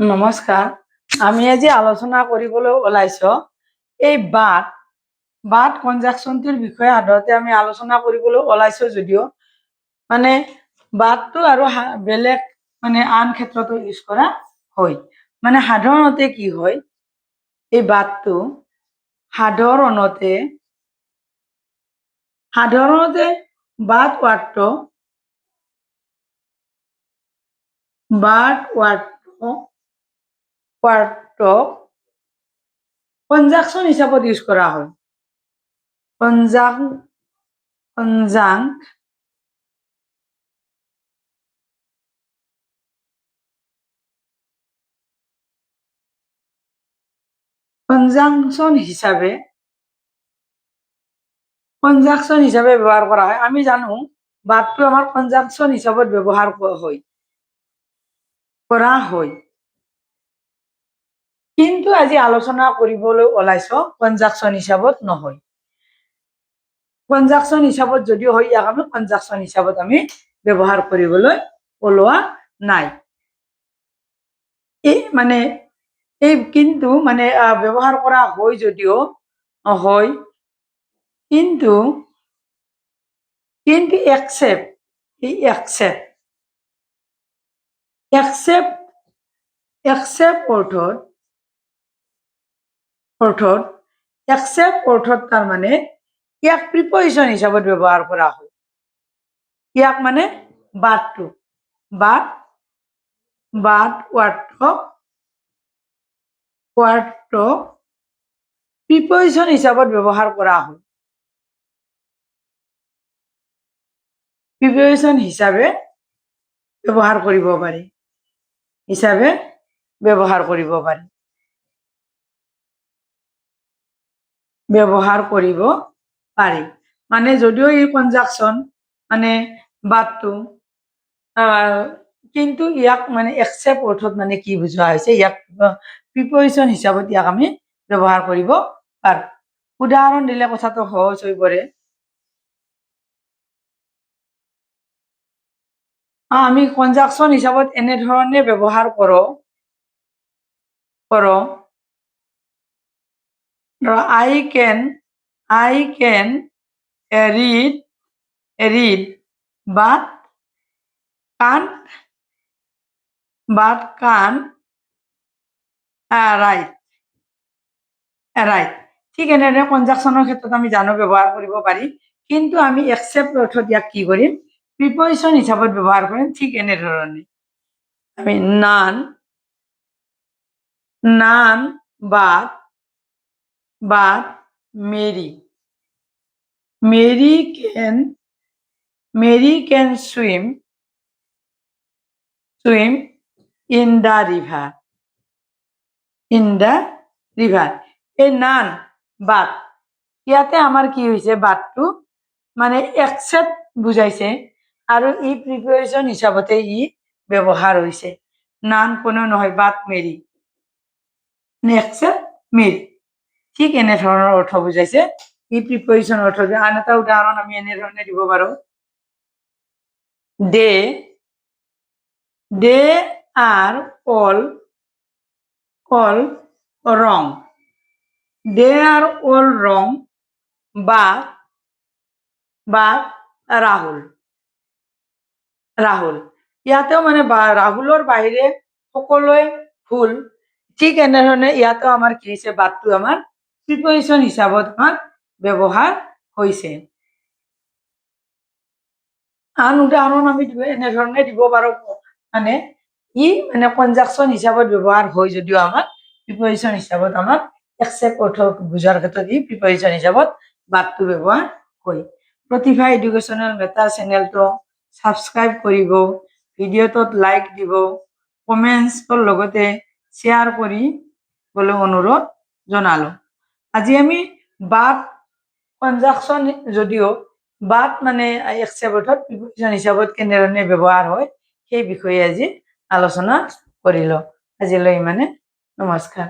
নমস্কাৰ। আমি আজি আলোচনা কৰিবলৈ ওলাইছো এই বাট কনজাংচনটোৰ বিষয়ে সাধাৰণতে আমি আলোচনা কৰিবলৈ ওলাইছো যদিও মানে বাটটো আৰু বেলেগ আন ক্ষেত্ৰতো ইউজ কৰা হয়। সাধাৰণতে কি হয়, এই বাটটো সাধাৰণতে বাট ৱাৰ্ডটো কনজাংশন হিচাপত ইউজ কৰা হয়। কনজাংশন হিচাপে ব্যৱহাৰ কৰা হয়। আমি জানো বাটটো আমাৰ কনজাংশন হিচাপত ব্যৱহাৰ কৰা হয়। কিন্তু আজি আলোচনা কৰিবলৈ ওলাইছো কনজাংশন হিচাপত নহয়। কনজাংশন হিচাপত যদিও হয়, ইয়াক আমি কনজাংশন হিচাপত আমি ব্যৱহাৰ কৰিবলৈ ওলোৱা নাই। কিন্তু ব্যৱহাৰ কৰা হয় যদিও হয়, কিন্তু অৰ্থত তাৰ ইয়াক প্ৰিপজিশন হিচাপত ব্যৱহাৰ কৰা হয়। ইয়াক বাটটো প্ৰিপজিশন হিচাপত ব্যৱহাৰ কৰা হয়। প্ৰিপজিশন হিচাপে ব্যৱহাৰ কৰিব পাৰি। যদিও এই কনজাংশন বাটটো কিন্তু ইয়াক একচেপ্ট অৰ্থত কি বুজোৱা হৈছে, ইয়াক প্ৰিপজিশন হিচাপত ইয়াক আমি ব্যৱহাৰ কৰিব পাৰো। উদাহৰণ দিলে কথাটো সহজ হৈ পৰে। আমি কনজাংশন হিচাপত এনেধৰণে ব্যৱহাৰ কৰো। I can read but can't write. ঠিক এনেদৰে কনজাংশনৰ ক্ষেত্ৰত আমি জানো ব্যৱহাৰ কৰিব পাৰি, কিন্তু আমি একচেপ্ট অৰ্থত ইয়াক কি কৰিম, প্ৰিপজিশন হিচাপত ব্যৱহাৰ কৰিম। ঠিক এনেধৰণে আমি নান but Mary can swim in the river. এই নান বাট ইয়াতে আমাৰ কি হৈছে, বাটটো একচেপ্ট বুজাইছে আৰু ই প্ৰিপজিশন হিচাপতে ই ব্যৱহাৰ হৈছে। নান কোনো নহয়, বাট মেৰি, একচেপ্ট মেৰি। ঠিক এনেধৰণৰ অৰ্থ বুজাইছে ই প্ৰিপজিশন অৰ্থ। আন এটা উদাহৰণ আমি এনেধৰণে দিব পাৰো। They are all wrong. but Rahul. ইয়াতেও ৰাহুলৰ বাহিৰে সকলোৱে ভুল। ঠিক এনেধৰণে ইয়াতো আমাৰ কি হৈছে, বাটটো আমাৰ প্ৰিপজিশন হিচাপত আমাৰ ব্যৱহাৰ হৈছে। আন উদাহৰণ আমি এনেধৰণে দিব পাৰো। ই কনজাংশন হিচাপত ব্যৱহাৰ হয় যদিও আমাৰ প্ৰিপজিশন হিচাপত আমাৰ একচেপ্ট অৰ্থ বুজাৰ ক্ষেত্ৰত ই প্ৰিপজিশন হিচাপত বাটটো ব্যৱহাৰ হয়। প্ৰতিভা এডুকেশ্যনেল মেটাৰ চেনেলটো সাবস্ক্ৰাইব কৰিব, ভিডিঅ'টোত লাইক দিব, কমেন্টছৰ লগতে শ্বেয়াৰ কৰিবলৈ অনুৰোধ জনালো। আজি আমি বাট কনজাংশন যদিও বাট একচেপ্ট অৰ্থত প্ৰিপজিশন হিচাপত কেনেধৰণে ব্যৱহাৰ হয় সেই বিষয়ে আজি আলোচনা কৰিলো। আজিলৈ ইমানে। নমস্কাৰ।